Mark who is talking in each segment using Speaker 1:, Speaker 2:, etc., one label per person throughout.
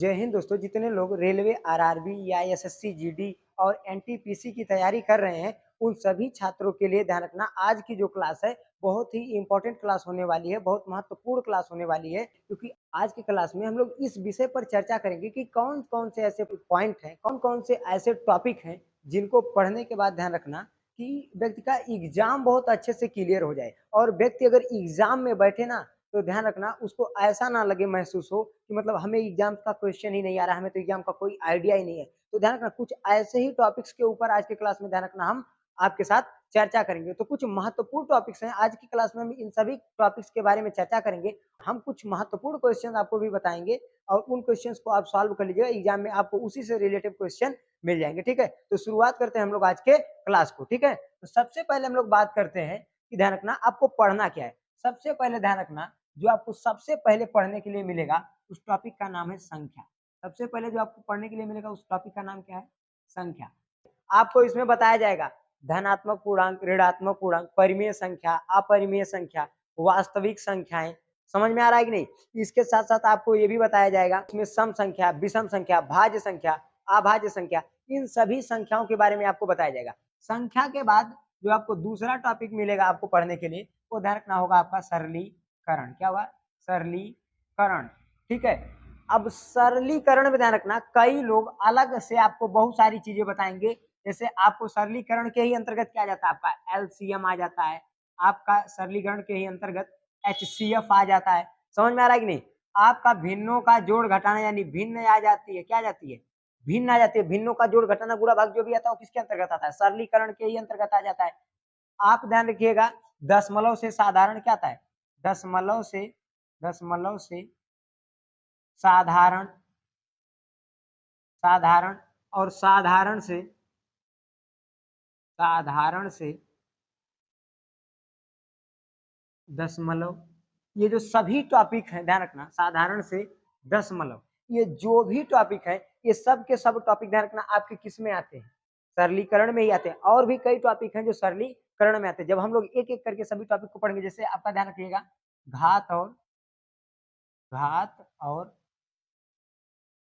Speaker 1: जय हिंद दोस्तों। जितने लोग रेलवे आरआरबी या एसएससी जीडी और एनटीपीसी की तैयारी कर रहे हैं उन सभी छात्रों के लिए ध्यान रखना, आज की जो क्लास है बहुत ही इंपॉर्टेंट क्लास होने वाली है, बहुत महत्वपूर्ण क्लास होने वाली है। क्योंकि आज की क्लास में हम लोग इस विषय पर चर्चा करेंगे कि कौन कौन से ऐसे पॉइंट हैं, कौन कौन से ऐसे टॉपिक हैं जिनको पढ़ने के बाद ध्यान रखना कि व्यक्ति का एग्जाम बहुत अच्छे से क्लियर हो जाए। और व्यक्ति अगर एग्जाम में बैठे ना तो ध्यान रखना उसको ऐसा ना लगे, महसूस हो कि मतलब हमें एग्जाम का क्वेश्चन ही नहीं आ रहा, हमें तो एग्जाम का कोई आइडिया ही नहीं है। तो ध्यान रखना कुछ ऐसे ही टॉपिक्स के ऊपर आज के क्लास में ध्यान रखना हम आपके साथ चर्चा करेंगे। तो कुछ महत्वपूर्ण टॉपिक्स हैं आज की क्लास में, हम इन सभी टॉपिक्स के बारे में चर्चा करेंगे। हम कुछ महत्वपूर्ण क्वेश्चन आपको भी बताएंगे और उन क्वेश्चंस को आप सॉल्व कर लीजिएगा, एग्जाम में आपको उसी से रिलेटेड क्वेश्चन मिल जाएंगे। ठीक है, तो शुरुआत करते हैं हम लोग आज के क्लास को। ठीक है, तो सबसे पहले हम लोग बात करते हैं कि ध्यान रखना आपको पढ़ना क्या है। सबसे पहले ध्यान रखना जो आपको सबसे पहले पढ़ने के लिए मिलेगा उस टॉपिक का नाम है संख्या। सबसे पहले जो आपको पढ़ने के लिए मिलेगा उस टॉपिक का नाम क्या है? संख्या। आपको इसमें बताया जाएगा धनात्मक पूर्णांक, ऋणात्मक पूर्णांक, परिमेय संख्या, अपरिमेय संख्या, वास्तविक संख्याएं। समझ में आ रहा है कि नहीं? इसके साथ साथ आपको ये भी बताया जाएगा इसमें सम संख्या, विषम संख्या, भाज्य संख्या, अभाज्य संख्या, इन सभी संख्याओं के बारे में आपको बताया जाएगा। संख्या के बाद जो आपको दूसरा टॉपिक मिलेगा आपको पढ़ने के लिए वो ध्यान रखना होगा आपका सरलीकरण। क्या हुआ? सरलीकरण। ठीक है, अब सरलीकरण में ध्यान रखना कई लोग अलग से आपको बहुत सारी चीजें बताएंगे। जैसे आपको सरलीकरण के ही अंतर्गत क्या जाता है, आपका एलसीएम आ जाता है, आपका सरलीकरण के ही अंतर्गत एचसीएफ आ जाता है। समझ में आ रहा है कि नहीं? आपका भिन्नों का जोड़ घटाना यानी भिन्न आ जाती है, क्या आ जाती है? भिन्न आ जाती है। भिन्नों का जोड़ घटाना गुणा भाग जो भी आता है वो किसके अंतर्गत आता है? सरलीकरण के ही अंतर्गत आ जाता है। आप ध्यान रखिएगा दशमलव से साधारण क्या आता है? दशमलव से साधारण, साधारण और साधारण से दशमलव, ये जो सभी टॉपिक है ध्यान रखना, साधारण से दशमलव, ये जो भी टॉपिक है ये सब के सब टॉपिक ध्यान रखना आपके किस में आते हैं? सरलीकरण में ही आते हैं। और भी कई टॉपिक हैं जो सरलीकरण में आते हैं। जब हम लोग एक एक करके सभी टॉपिक को पढ़ेंगे, जैसे आपका ध्यान रखिएगा घात और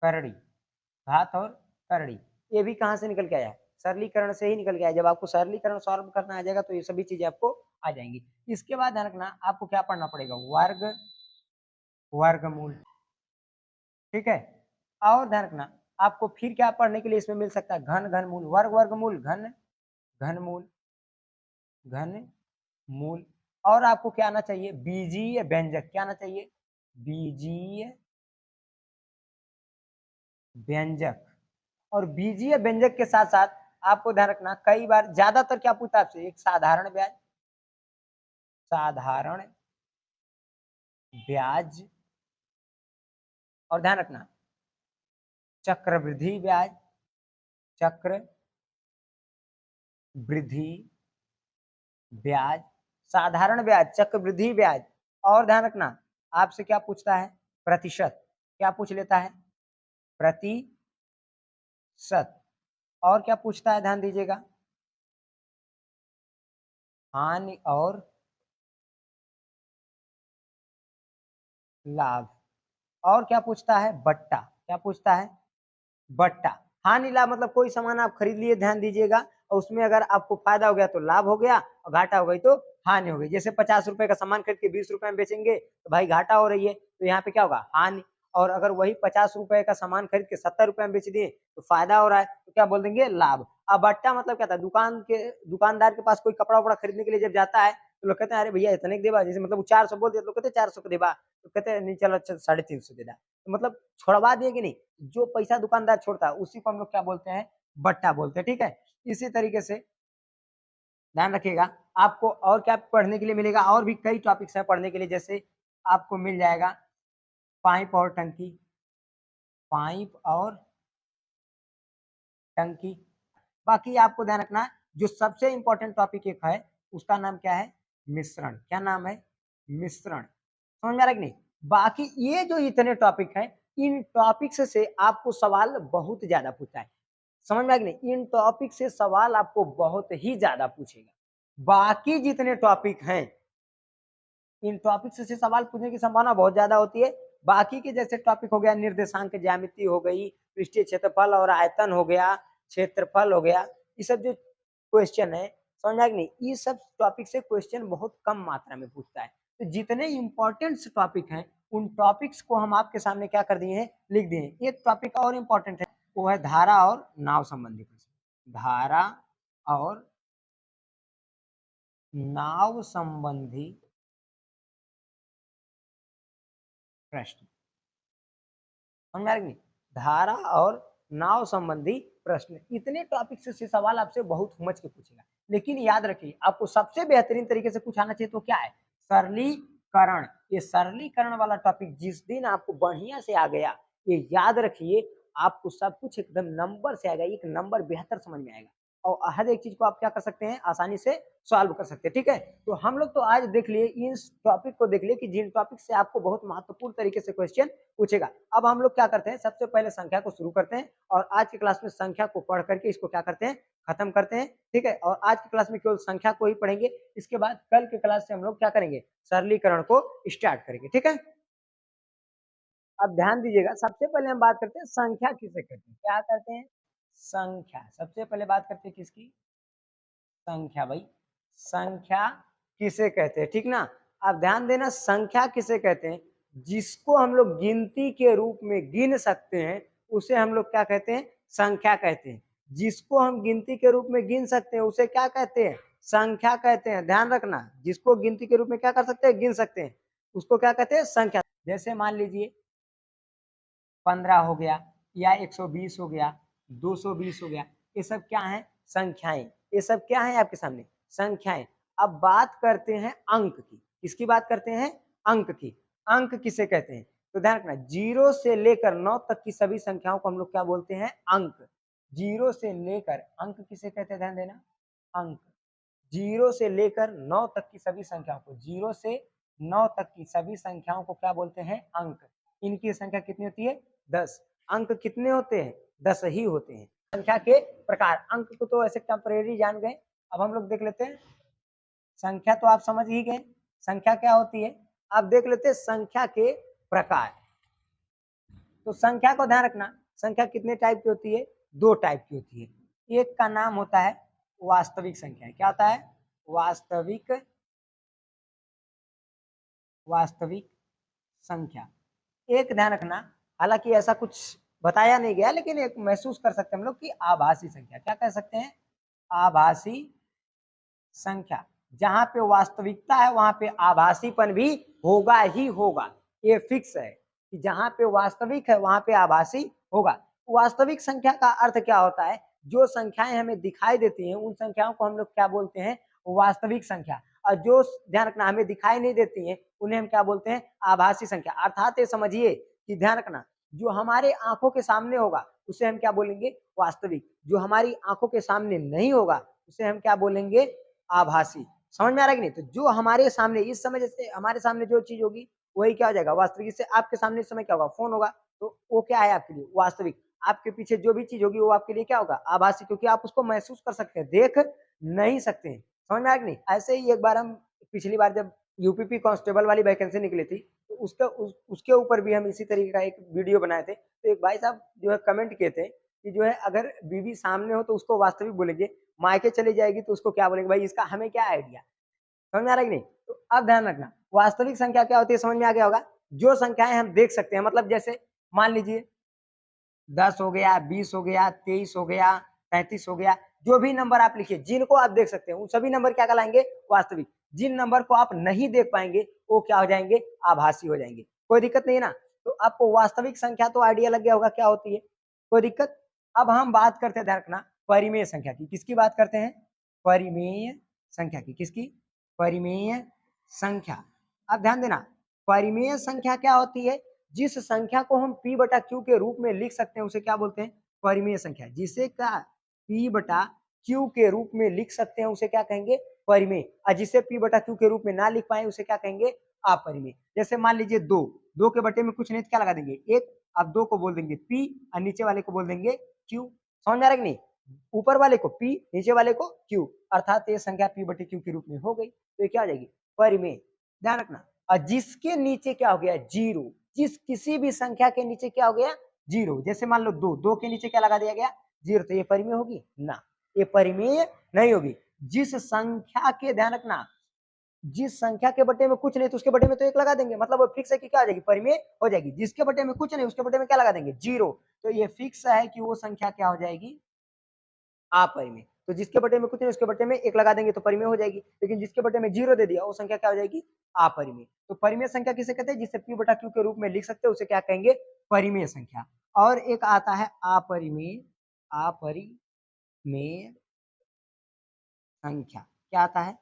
Speaker 1: करड़ी, घात और करड़ी, ये भी कहाँ से निकल के आया है? सरलीकरण से ही निकल के आया। जब आपको सरलीकरण सॉल्व करना आ जाएगा तो ये सभी चीजें आपको आ जाएंगी। इसके बाद ध्यान रखना आपको क्या पढ़ना पड़ेगा? वर्गमूल। ठीक है, और ध्यान रखना आपको फिर क्या पढ़ने के लिए इसमें मिल सकता है? घनमूल, वर्गमूल, घनमूल, घनमूल। और आपको क्या आना चाहिए? बीजीय व्यंजक। क्या आना चाहिए? बीजीय व्यंजक। और बीजीय व्यंजक के साथ साथ आपको ध्यान रखना कई बार ज्यादातर क्या पूछता है आपसे? एक साधारण ब्याज, साधारण ब्याज, और ध्यान रखना चक्रवृद्धि ब्याज, चक्रवृद्धि ब्याज, साधारण ब्याज, चक्रवृद्धि ब्याज। और ध्यान रखना आपसे क्या पूछता है? प्रतिशत। क्या पूछ लेता है? प्रतिशत। और क्या पूछता है? ध्यान दीजिएगा हानि और लाभ। और क्या पूछता है? बट्टा। क्या पूछता है? बट्टा। हानि लाभ मतलब कोई सामान आप खरीद लिए, ध्यान दीजिएगा, और उसमें अगर आपको फायदा हो गया तो लाभ हो गया और घाटा हो गई तो हानि हो गई। जैसे 50 रुपए का सामान खरीद के 20 रुपए में बेचेंगे तो भाई घाटा हो रही है, तो यहाँ पे क्या होगा? हानि। और अगर वही 50 रुपए का सामान खरीद के 70 रुपए में बेच दिए तो फायदा हो रहा है, तो क्या बोल देंगे? लाभ। अब बट्टा मतलब क्या था? दुकानदार के पास कोई कपड़ा वपड़ा खरीदने के लिए जब जाता है तो लोग कहते हैं अरे भैया इतने देबा, जैसे मतलब वो 400 बोल दिया तो लोग कहते हैं 400 का देबा, तो कहते हैं नहीं चलो अच्छा 350 दे दा, तो मतलब छोड़वा दिए कि नहीं? जो पैसा दुकानदार छोड़ता है उसी को हम लोग क्या बोलते हैं? बट्टा बोलते हैं। ठीक है, इसी तरीके से ध्यान रखिएगा आपको और क्या पढ़ने के लिए मिलेगा। और भी कई टॉपिक्स हैं पढ़ने के लिए, जैसे आपको मिल जाएगा पाइप और टंकी, पाइप और टंकी। बाकी आपको ध्यान रखना जो सबसे इंपॉर्टेंट टॉपिक एक है उसका नाम क्या है? मिश्रण। क्या नाम है? मिश्रण। समझ में आ रहा है कि नहीं? बाकी ये जो इतने टॉपिक हैं इन टॉपिक्स से आपको सवाल बहुत ज्यादा पूछा है। समझ में आ गया नहीं? इन टॉपिक से सवाल आपको बहुत ही ज्यादा पूछेगा। बाकी जितने टॉपिक हैं इन टॉपिक से सवाल पूछने की संभावना बहुत ज्यादा होती है। बाकी के जैसे टॉपिक हो गया निर्देशांक ज्यामिति हो गई, पृष्ठीय क्षेत्रफल और आयतन हो गया, क्षेत्रफल हो गया, ये सब जो क्वेश्चन है समझ में नहीं, ये सब टॉपिक से क्वेश्चन बहुत कम मात्रा में पूछता है। तो जितने इंपॉर्टेंट टॉपिक हैं उन टॉपिक्स को हम आपके सामने क्या कर दिए हैं, लिख दिए हैं। एक टॉपिक और इम्पोर्टेंट है, वो है धारा और नाव संबंधी प्रश्न। धारा और नाव संबंधी प्रश्न, समझ में आ रही? धारा और नाव संबंधी प्रश्न, इतने टॉपिक से सवाल आपसे बहुत समझ के पूछेगा। लेकिन याद रखिए, आपको सबसे बेहतरीन तरीके से पूछाना चाहिए तो क्या है, सरलीकरण। ये सरलीकरण वाला टॉपिक जिस दिन आपको बढ़िया से आ गया, ये याद रखिए, आपको सब कुछ एकदम नंबर से आएगा, एक नंबर बेहतर समझ में आएगा और हर एक चीज को आप क्या कर सकते हैं, आसानी से सॉल्व कर सकते हैं। ठीक है, तो हम लोग तो आज देख लिए इस टॉपिक को, देख लिए कि जिन टॉपिक से आपको बहुत महत्वपूर्ण तरीके से क्वेश्चन पूछेगा। अब हम लोग क्या करते हैं, सबसे पहले संख्या को शुरू करते हैं और आज की क्लास में संख्या को पढ़ करके इसको क्या करते हैं, खत्म करते हैं। ठीक है, और आज की क्लास में केवल संख्या को ही पढ़ेंगे, इसके बाद कल की क्लास से हम लोग क्या करेंगे, सरलीकरण को स्टार्ट करेंगे। ठीक है, अब ध्यान दीजिएगा, सबसे पहले हम बात करते हैं संख्या किसे कहते हैं, क्या करते हैं, संख्या। सबसे पहले बात करते हैं किसकी, संख्या। भाई संख्या किसे कहते हैं, ठीक ना। अब ध्यान देना, संख्या किसे कहते हैं, जिसको हम लोग गिनती के रूप में गिन सकते हैं उसे हम लोग क्या कहते हैं, संख्या कहते हैं। जिसको हम गिनती के रूप में गिन सकते हैं उसे क्या कहते हैं, संख्या कहते हैं। ध्यान रखना, जिसको गिनती के रूप में क्या कर सकते हैं, गिन सकते हैं, उसको क्या कहते हैं, संख्या। जैसे मान लीजिए 15 हो गया या 120 हो गया, 220 हो गया, ये सब क्या है, संख्याएं। ये सब क्या है आपके सामने, संख्याएं। अब बात करते हैं अंक की, किसकी बात करते हैं, अंक की। अंक किसे कहते हैं, तो ध्यान रखना, 0 से लेकर 9 तक की सभी संख्याओं को हम लोग क्या बोलते हैं, अंक। 0 से लेकर, अंक किसे कहते हैं, ध्यान देना, अंक। 0 से लेकर 9 तक की सभी संख्याओं को, 0 से 9 तक की सभी संख्याओं को क्या बोलते हैं, अंक। इनकी संख्या कितनी होती है, 10। अंक कितने होते हैं, 10 ही होते हैं। संख्या के प्रकार, अंक को तो ऐसे टेम्परेरी जान गए, अब हम लोग देख लेते हैं संख्या। तो आप समझ ही गए संख्या क्या होती है, आप देख लेते हैं संख्या के प्रकार। तो संख्या को ध्यान रखना, संख्या कितने टाइप की होती है, 2 टाइप की होती है। एक का नाम होता है वास्तविक संख्या, क्या होता है, वास्तविक, वास्तविक संख्या। एक ध्यान रखना, हालांकि ऐसा कुछ बताया नहीं गया, लेकिन एक महसूस कर सकते हैं हम लोग कि आभासी संख्या, क्या कह सकते हैं, आभासी संख्या। जहां पे वास्तविकता है वहां पे आभासीपन भी होगा ही होगा, ये फिक्स है कि जहां पे वास्तविक है वहां पे आभासी होगा। वास्तविक संख्या का अर्थ क्या होता है, जो संख्याएं हमें दिखाई देती हैं उन संख्याओं को हम लोग क्या बोलते हैं, वास्तविक संख्या। और जो, ध्यान रखना, हमें दिखाई नहीं देती हैं उन्हें हम क्या बोलते हैं, आभासी संख्या। अर्थात ये समझिए कि ध्यान रखना, जो हमारे आंखों के सामने होगा उसे हम क्या बोलेंगे, वास्तविक। जो हमारी आंखों के सामने नहीं होगा उसे हम क्या बोलेंगे, आभासी। समझ में आ रहा है कि नहीं। तो जो हमारे सामने इस समय, जैसे हमारे सामने जो चीज होगी वही क्या हो जाएगा, वास्तविक। इससे आपके सामने इस समय क्या होगा, फोन होगा, तो वो क्या है आपके लिए, वास्तविक। आपके पीछे जो भी चीज होगी वो आपके लिए क्या होगा, आभासी, क्योंकि आप उसको महसूस कर सकते हैं, देख नहीं सकते हैं। समझ में आया कि नहीं। ऐसे ही एक बार हम, पिछली बार जब यूपीपी कांस्टेबल वाली वैकेंसी निकली थी, तो उसके ऊपर भी हम इसी तरीके का एक वीडियो बनाए थे। तो एक भाई साहब जो है कमेंट किए थे कि जो है अगर बीवी सामने हो तो उसको वास्तविक बोलेंगे, मायके चली जाएगी तो उसको क्या बोलेंगे, भाई इसका हमें क्या आइडिया। समझ में आ रहा है कि नहीं। तो अब ध्यान रखना, वास्तविक संख्या क्या होती है, समझ में आ गया होगा, जो संख्याएं हम देख सकते हैं। मतलब जैसे मान लीजिए 10 हो गया, 20 हो गया, 23 हो गया, 35 हो गया, जो भी नंबर आप लिखिए जिनको आप देख सकते हैं उन सभी नंबर क्या कहलाएंगे, वास्तविक। जिन नंबर को आप नहीं देख पाएंगे वो क्या हो जाएंगे, आभासी हो जाएंगे। कोई दिक्कत नहीं ना। तो आपको वास्तविक संख्या तो आइडिया लग गया होगा क्या होती है, कोई दिक्कत। अब हम बात करते हैं, ध्यान रखना, परिमेय संख्या की। किसकी बात करते हैं, परिमेय संख्या की। किसकी, परिमेय संख्या। अब ध्यान देना, परिमेय संख्या क्या होती है, जिस संख्या को हम p बटा q के रूप में लिख सकते हैं उसे क्या बोलते हैं, परिमेय संख्या। जिसे क्या p बटा q के रूप में लिख सकते हैं उसे क्या कहेंगे, परिमेय। और जिसे p बटा q के रूप में ना लिख पाए उसे क्या कहेंगे, अपरिमेय। जैसे मान लीजिए 2, 2 के बटे में कुछ नहीं तो क्या लगा देंगे, 1। अब 2 को बोल देंगे p और नीचे वाले को बोल देंगे q। समझ में आ रहा है कि नहीं, ऊपर वाले को p, नीचे वाले को q, अर्थात ये संख्या p बटे q के रूप में हो गई, तो ये क्या हो जाएगी, परिमेय। ध्यान रखना। और जिसके नीचे क्या हो गया, जीरो, जिस किसी भी संख्या के नीचे क्या हो गया, जीरो। जैसे मान लो दो, दो के नीचे क्या लगा दिया गया, जीरो, तो ये परिमेय होगी ना, ये परिमेय नहीं होगी। जिस संख्या के, ध्यान रखना, जिस संख्या के बटे में कुछ नहीं तो उसके बटे में तो एक लगा देंगे, मतलब वो फिक्स है कि क्या हो जाएगी, परिमेय हो जाएगी। जिसके बटे में कुछ नहीं उसके बटे में क्या लगा देंगे, जीरो, तो ये फिक्स है कि वो संख्या क्या हो जाएगी, अपरिमेय। तो जिसके बटे में कुछ नहीं उसके बटे में एक लगा देंगे तो परिमेय हो जाएगी, लेकिन जिसके बटे में जीरो दे दिया वो संख्या क्या हो जाएगी, अपरिमेय। तो परिमेय संख्या किसे कहते हैं, जिसे p बटा q के रूप में लिख सकते हैं उसे क्या कहेंगे, परिमेय संख्या। और एक आता है अपरिमेय, अपरिमेय संख्या। क्या आता है,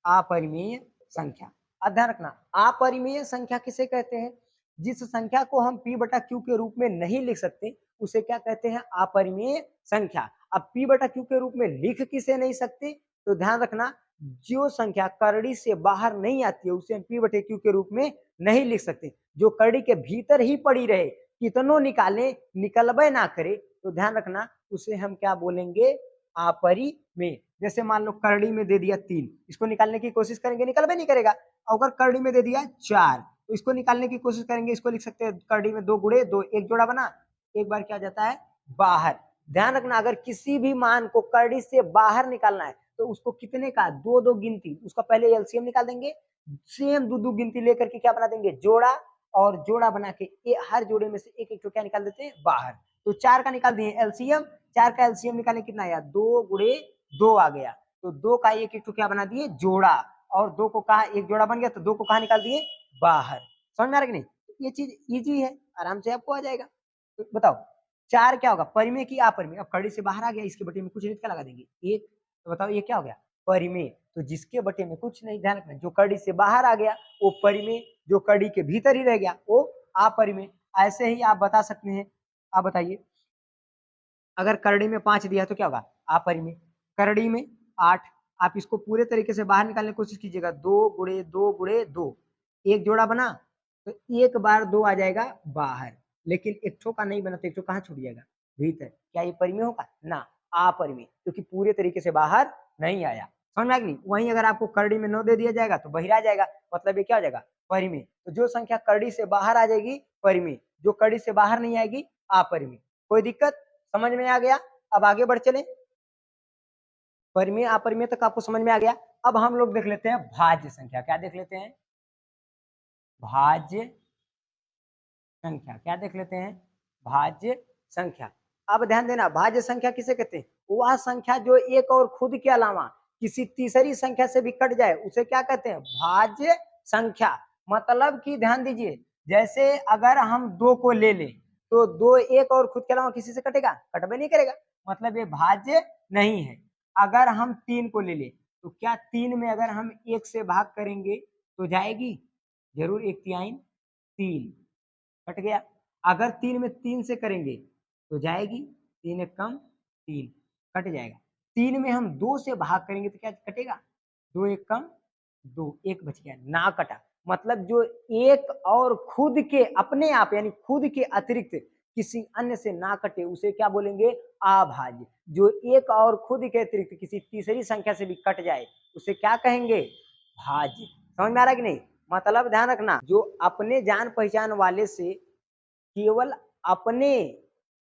Speaker 1: अपरिमेय संख्या। अब ध्यान रखना, अपरिमेय संख्या किसे कहते हैं, जिस संख्या को हम p बटा q के रूप में नहीं लिख सकते उसे क्या कहते हैं, अपरिमेय संख्या। अब p बटा q के रूप में लिख किसे नहीं सकते, तो ध्यान रखना, जो संख्या करड़ी से बाहर नहीं आती है उसे हम p बटे q के रूप में नहीं लिख सकते। जो करड़ी के भीतर ही पड़ी रहे, कितनों निकाले निकलबे ना करे, तो ध्यान रखना उसे हम क्या बोलेंगे, अपरिमेय। जैसे मान लो करड़ी में दे दिया 3, इसको निकालने की कोशिश करेंगे निकलबे नहीं करेगा। अगर करड़ी में दे दिया 4, तो इसको निकालने की कोशिश करेंगे, इसको लिख सकते हैं करड़ी में 2 गुणे 2, एक जोड़ा बना, एक बार क्या जाता है, बाहर। ध्यान रखना, अगर किसी भी मान को करड़ी से बाहर निकालना है तो उसको कितने का, दो दो गिनती, उसका पहले एलसीएम निकाल देंगे, सेम दो दो गिनती लेकर के क्या बना देंगे, जोड़ा, और जोड़ा बना के हर जोड़े में से एक एक क्या निकाल देते हैं, बाहर। तो 4 का निकाल दिए एलसीएम, 4 का एलसीएम निकालने कितना आया, 2 गुणे 2 आ गया। तो 2 का एक एक क्या बना दिए, जोड़ा, और 2 को कहा एक जोड़ा बन गया तो 2 को कहा निकाल दिए, बाहर। समझ में आ रहा कि नहीं, ये चीज इजी है, आराम से आपको आ जाएगा। तो बताओ 4 क्या होगा, परिमेय की अपरिमेय। अब कड़ी से बाहर आ गया, इसके बटे में कुछ नहीं क्या लगा देंगे, एक, तो बताओ ये क्या हो गया, परिमेय। तो जिसके बटे में कुछ नहीं, ध्यान रखना, जो कड़ी से बाहर आ गया वो परिमेय, जो कड़ी के भीतर ही रह गया वो अपरिमेय। ऐसे ही आप बता सकते हैं। आप बताइए, अगर करड़ी में 5 दिया तो क्या होगा, अपरिमेय। करड़ी में 8, आप इसको पूरे तरीके से बाहर निकालने की कोशिश कीजिएगा, 2 गुणे 2 गुणे 2, एक जोड़ा बना, तो एक बार 2 आ जाएगा बाहर, लेकिन एक ठो का नहीं बना तो एक ठो कहाँ छूट जाएगा, भीतर। क्या ये परिमेय होगा ना, अपरिमेय, क्योंकि पूरे तरीके से बाहर नहीं आया। समझ में आ गई। वहीं अगर आपको करड़ी में 9 दे दिया जाएगा तो बहिरा जाएगा, मतलब ये क्या हो जाएगा, परिमेय। तो जो संख्या करड़ी से बाहर आ जाएगी परिमेय, जो करड़ी से बाहर नहीं आएगी अपरिमेय। कोई दिक्कत, समझ में आ गया। अब आगे बढ़ चले, परिमेय अपरिमेय तक आपको समझ में आ गया। अब हम लोग देख लेते हैं भाज्य संख्या। क्या देख लेते हैं, भाज्य संख्या। क्या देख लेते हैं, भाज्य संख्या। अब ध्यान देना, भाज्य संख्या किसे कहते हैं, वह संख्या जो एक और खुद के अलावा किसी तीसरी संख्या से भी कट जाए उसे क्या कहते हैं, भाज्य संख्या। मतलब कि ध्यान दीजिए, जैसे अगर हम 2 को ले लें तो 2 एक और खुद के अलावा किसी से कटेगा, कटबे नहीं करेगा, मतलब ये भाज्य नहीं है। अगर हम 3 को ले लें तो क्या 3 में अगर हम 1 से भाग करेंगे तो जाएगी, जरूर, 1/3 3 कट गया। अगर 3 में 3 से करेंगे तो जाएगी, 3 एक कम 3 कट जाएगा। 3 में हम 2 से भाग करेंगे तो क्या कटेगा, 2 एक कम 2, एक बच गया, ना कटा। मतलब जो एक और खुद के अपने आप यानी खुद के अतिरिक्त किसी अन्य से ना कटे उसे क्या बोलेंगे, अभाज्य। जो एक और खुद के अतिरिक्त किसी तीसरी संख्या से भी कट जाए उसे क्या कहेंगे, भाज्य। समझ में आ रहा है कि नहीं। मतलब ध्यान रखना, जो अपने जान पहचान वाले से केवल अपने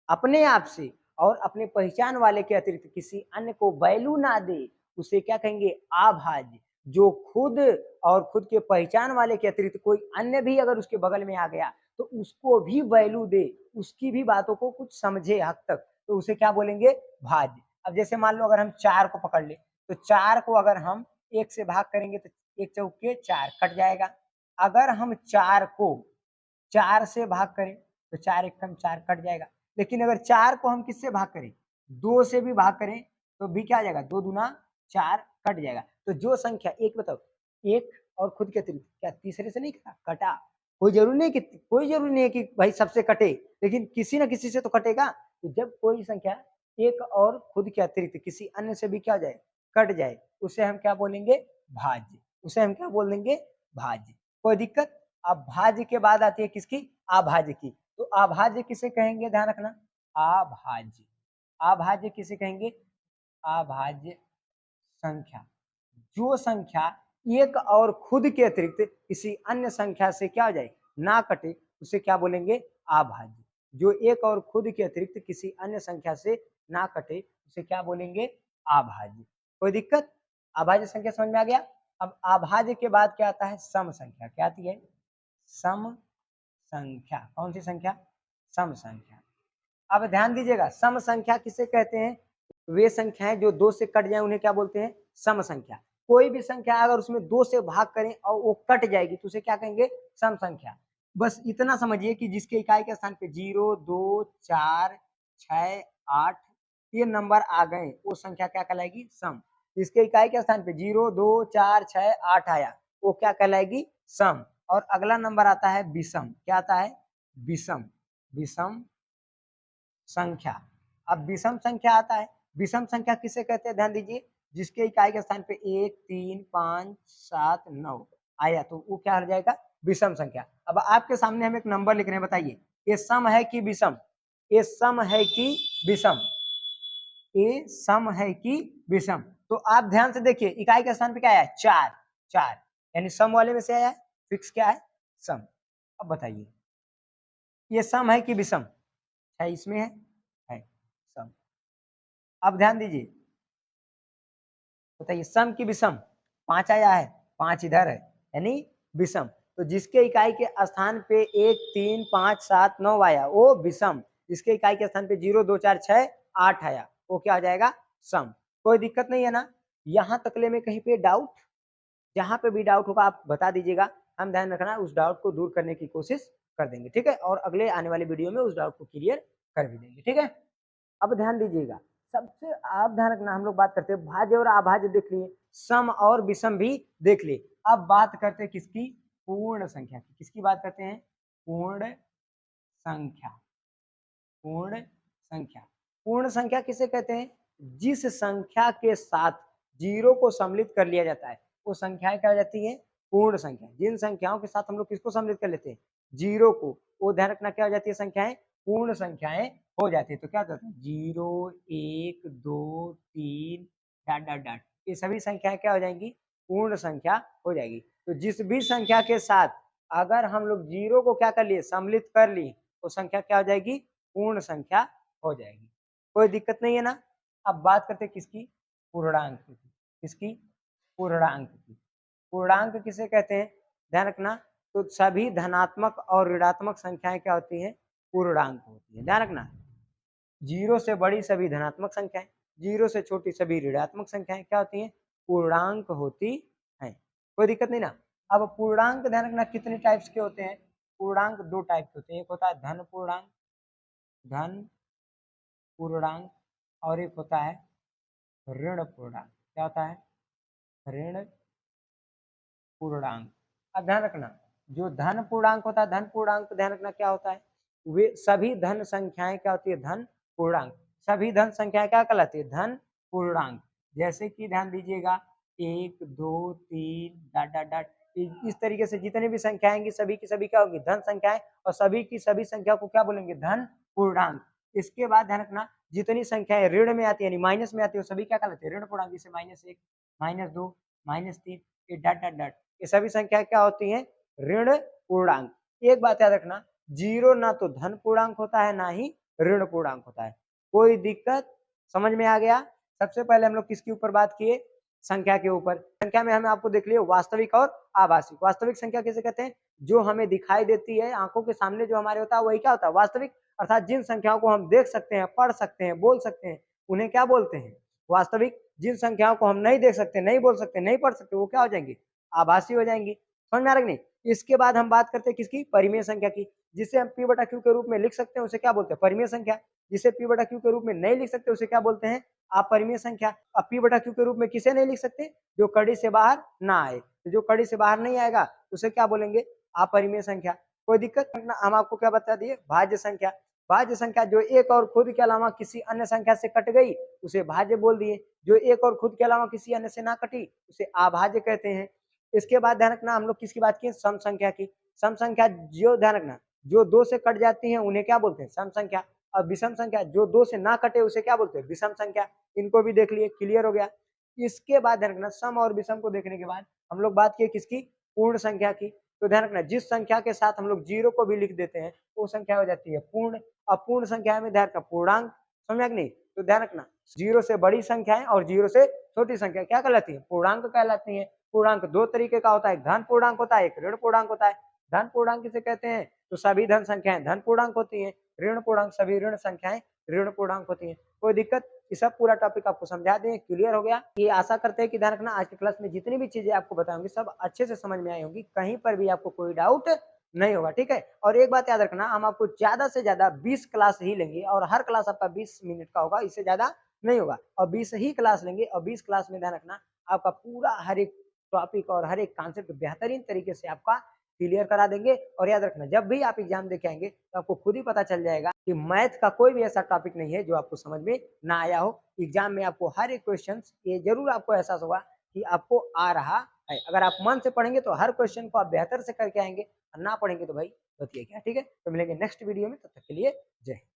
Speaker 1: अपने आप से और अपने पहचान वाले के अतिरिक्त किसी अन्य को वैल्यू ना दे उसे क्या कहेंगे, अभाज्य। जो खुद और खुद के पहचान वाले के अतिरिक्त कोई अन्य भी अगर उसके बगल में आ गया तो उसको भी वैल्यू दे, उसकी भी बातों को कुछ समझे हद तक, तो उसे क्या बोलेंगे, भाज्य। अब जैसे मान लो अगर हम 4 को पकड़ ले तो 4 को अगर हम 1 से भाग करेंगे तो 1 चौके 4 कट जाएगा। अगर हम 4 को 4 से भाग करें तो 4 एक कम 4 कट जाएगा। लेकिन अगर 4 को हम किससे भाग करें, 2 से भी भाग करें तो भी क्या आ जाएगा, 2 दूना 4 कट जाएगा। तो जो संख्या एक, बताओ, एक और खुद के अतिरिक्त क्या तीसरे से नहीं कटा, कटा। कोई जरूरी नहीं है कि भाई सबसे कटे, लेकिन किसी ना किसी से तो कटेगा। तो जब कोई संख्या एक और खुद के अतिरिक्त किसी अन्य से भी क्या जाए, कट जाए, उसे हम क्या बोलेंगे, भाज्य। उसे हम क्या बोल देंगे, भाज्य। कोई दिक्कत। अब भाज्य के बाद आती है किसकी, अभाज्य की। तो अभाज्य किसे कहेंगे, ध्यान रखना, अभाज्य। अभाज्य किसे कहेंगे, अभाज्य संख्या। जो संख्या एक और खुद के अतिरिक्त किसी अन्य संख्या से क्या हो जाए, ना कटे उसे क्या बोलेंगे? अभाज्य। जो एक और खुद के अतिरिक्त किसी अन्य संख्या से ना कटे उसे क्या बोलेंगे? अभाज्य। कोई दिक्कत? अभाज्य संख्या समझ में आ गया? अब अभाज्य के बाद क्या आता है? सम संख्या। क्या आती है? सम संख्या। कौन सी संख्या? सम संख्या। अब ध्यान दीजिएगा, सम संख्या किसे कहते हैं? वे संख्याएं जो 2 से कट जाए उन्हें क्या बोलते हैं? सम संख्या। कोई भी संख्या अगर उसमें 2 से भाग करें और वो कट जाएगी तो उसे क्या कहेंगे? सम संख्या। बस इतना समझिए कि जिसके इकाई के स्थान पे 0, 2, 4, 6, 8 ये नंबर आ गए, वो संख्या क्या कहलाएगी? सम। जिसके इकाई के स्थान पे 0, 2, 4, 6, 8 आया, वो क्या कहलाएगी? सम। और अगला नंबर आता है विषम। क्या आता है? विषम। विषम संख्या। अब विषम संख्या आता है। विषम संख्या किसे कहते हैं? ध्यान दीजिए, जिसके इकाई के स्थान पे 1, 3, 5, 7, 9 आया तो वो क्या हो जाएगा? विषम संख्या। अब आपके सामने हम एक नंबर लिख रहे हैं, बताइए ये सम है कि विषम? ये सम है कि विषम? ये सम है कि विषम? तो आप ध्यान से देखिए, इकाई के स्थान पे क्या आया? 4। 4 यानी सम वाले में से आया है। फिक्स क्या है? सम। अब बताइए ये सम है कि विषम? है, इसमें है सम। अब ध्यान दीजिए, बताइए सम की विषम? 5 आया है, 5 इधर है, यानी विषम। तो जिसके इकाई के स्थान पे 1, 3, 5, 7, 9 आया वो विषम। जिसके इकाई के स्थान पे 0, 2, 4, 6, 8 आया वो क्या आ जाएगा? सम। कोई दिक्कत नहीं है ना? यहाँ तकले में कहीं पे डाउट? जहाँ पे भी डाउट होगा आप बता दीजिएगा, हम ध्यान रखना उस डाउट को दूर करने की कोशिश कर देंगे, ठीक है? और अगले आने वाले वीडियो में उस डाउट को क्लियर कर भी देंगे, ठीक है? अब ध्यान दीजिएगा, सबसे आप ध्यान रखना, हम लोग बात करते हैं भाज्य और अभाज्य देख लिए, सम और विषम भी देख लिए। अब बात करते हैं किसकी? पूर्ण संख्या की। किसकी बात करते हैं? पूर्ण संख्या। पूर्ण संख्या। पूर्ण संख्या किसे कहते हैं? जिस संख्या के साथ जीरो को सम्मिलित कर लिया जाता है वो संख्याएं क्या हो जाती है? पूर्ण संख्या। जिन संख्याओं के साथ हम लोग किसको सम्मिलित कर लेते हैं? जीरो को, वो ध्यान रखना क्या हो जाती है? संख्याएं पूर्ण संख्याएं हो जाती है। तो क्या कहते हैं? 0, 1, 2, 3 डॉट डॉट डॉट, ये सभी संख्याएं क्या हो जाएंगी? पूर्ण संख्या हो जाएगी। तो जिस भी संख्या के साथ अगर हम लोग जीरो को क्या कर लिए? सम्मिलित कर लिए, तो संख्या क्या हो जाएगी? पूर्ण संख्या हो जाएगी। कोई दिक्कत नहीं है ना? अब बात करते हैं किसकी? पूर्णांक की। किसकी? पूर्णांक की। पूर्णांक किसे कहते हैं? ध्यान रखना, तो सभी धनात्मक और ऋणात्मक संख्याएं क्या होती हैं? पूर्णांक होती है। ध्यान रखना, जीरो से बड़ी सभी धनात्मक संख्याएं, जीरो से छोटी सभी ऋणात्मक संख्याएं क्या होती हैं? पूर्णांक होती हैं। कोई दिक्कत नहीं ना? अब पूर्णांक ध्यान रखना कितने टाइप्स के होते हैं? पूर्णांक 2 टाइप के होते हैं। एक होता है धन पूर्णांक, धन पूर्णांक, और एक होता है ऋण पूर्णांक। क्या होता है? ऋण पूर्णांक। अब ध्यान रखना, जो धन पूर्णांक होता है, धन पूर्णांक ध्यान रखना क्या होता है? वे सभी धन संख्याएं क्या होती है? धन पूर्णांक। सभी धन संख्याएं क्या कहलाती है? धन पूर्णांक। जैसे कि ध्यान दीजिएगा, 1, 2, 3 डॉट डॉट डॉट, इस तरीके से जितनी भी संख्याएं आएंगी सभी की सभी क्या होगी? धन संख्याएं। और सभी की सभी संख्या को क्या बोलेंगे? धन पूर्णांक। इसके बाद ध्यान रखना, जितनी संख्याएं ऋण में आती है यानी माइनस में आती है वो सभी क्या कहलाते हैं? ऋण पूर्णांक। जैसे -1, -2, -3 ये डॉट डॉट डॉट, ये सभी संख्या क्या होती हैं? ऋण पूर्णांक। एक बात याद रखना, जीरो ना तो धन पूर्णांक होता है ना ही ऋण पूर्णांक होता है। कोई दिक्कत? समझ में आ गया? सबसे पहले हम लोग किसके ऊपर बात किए? संख्या के ऊपर। संख्या में हमें आपको देख लिया वास्तविक और आभासी। वास्तविक संख्या किसे कहते हैं? जो हमें दिखाई देती है आंखों के सामने, जो हमारे होता है वही क्या होता है? वास्तविक। अर्थात जिन संख्याओं को हम देख सकते हैं, पढ़ सकते हैं, बोल सकते हैं, उन्हें क्या बोलते हैं? वास्तविक। जिन संख्याओं को हम नहीं देख सकते, नहीं बोल सकते, नहीं पढ़ सकते, वो क्या हो जाएंगी? आभासी हो जाएंगी। समझ में आ रहा है कि नहीं? इसके बाद हम बात करते हैं किसकी? परिमेय संख्या की। जिसे हम p बटा q के रूप में लिख सकते हैं उसे क्या बोलते हैं? परिमेय संख्या। जिसे p बटा q के रूप में नहीं लिख सकते उसे क्या बोलते हैं? अपरिमेय संख्या। अब p बटा q के रूप में किसे नहीं लिख सकते? जो कड़ी से बाहर ना आए। तो जो कड़ी से बाहर नहीं आएगा उसे क्या बोलेंगे? अपरिमेय संख्या। कोई दिक्कत? हम आपको क्या बता दिए? भाज्य संख्या। भाज्य संख्या जो एक और खुद के अलावा किसी अन्य संख्या से कट गई उसे भाज्य बोल दिए। जो एक और खुद के अलावा किसी अन्य से ना कटी उसे अभाज्य कहते हैं। इसके बाद ध्यान रखना, हम लोग किसकी बात की? सम संख्या की। सम संख्या जो ध्यान रखना, जो 2 से कट जाती हैं उन्हें क्या बोलते हैं? सम संख्या। और विषम संख्या जो 2 से ना कटे उसे क्या बोलते हैं? विषम संख्या। इनको भी देख लिए, क्लियर हो गया। इसके बाद ध्यान रखना, सम और विषम को देखने के बाद हम लोग बात किए किसकी? पूर्ण संख्या की। तो ध्यान रखना जिस संख्या के साथ हम लोग जीरो को भी लिख देते हैं वो संख्या हो जाती है पूर्ण। अपूर्ण संख्या में ध्यान रखना पूर्णांक, समझा कि नहीं? तो ध्यान रखना जीरो से बड़ी संख्याएं और जीरो से छोटी संख्या क्या कहलाती है? पूर्णांक कहलाती है। पूर्णांक दो तरीके का होता है, एक धन पूर्णांक होता है, एक ऋण पूर्णांक होता है। धन पूर्णांक किसे कहते हैं? तो सभी धन संख्याएं धन पूर्णांक होती हैं, ऋण पूर्णांक सभी ऋण संख्याएं ऋण पूर्णांक होती हैं। कोई दिक्कत? ये सब पूरा टॉपिक आपको समझा दें, क्लियर हो गया? ये आशा करते हैं कि ध्यान रखना आज की क्लास में जितनी भी चीजें आपको बताऊंगी सब अच्छे से समझ में आई होंगी, कहीं पर भी आपको कोई डाउट नहीं होगा, ठीक है? और एक बात याद रखना, हम आपको ज्यादा से ज्यादा 20 क्लास ही लेंगे और हर क्लास आपका 20 मिनट का होगा, इससे ज्यादा नहीं होगा। और 20 ही क्लास लेंगे और 20 क्लास में ध्यान रखना आपका पूरा हर एक टॉपिक और हर एक कॉन्सेप्ट बेहतरीन तरीके से आपका क्लियर करा देंगे। और याद रखना जब भी आप एग्जाम देके आएंगे तो आपको खुद ही पता चल जाएगा कि मैथ का कोई भी ऐसा टॉपिक नहीं है जो आपको समझ में ना आया हो। एग्जाम में आपको हर एक क्वेश्चन ये जरूर आपको एहसास होगा कि आपको आ रहा है। अगर आप मन से पढ़ेंगे तो हर क्वेश्चन को आप बेहतर से करके आएंगे, और ना पढ़ेंगे तो भाई बतिए क्या, ठीक है? तो मिलेंगे नेक्स्ट वीडियो में, तब तक के लिए जय हिंद।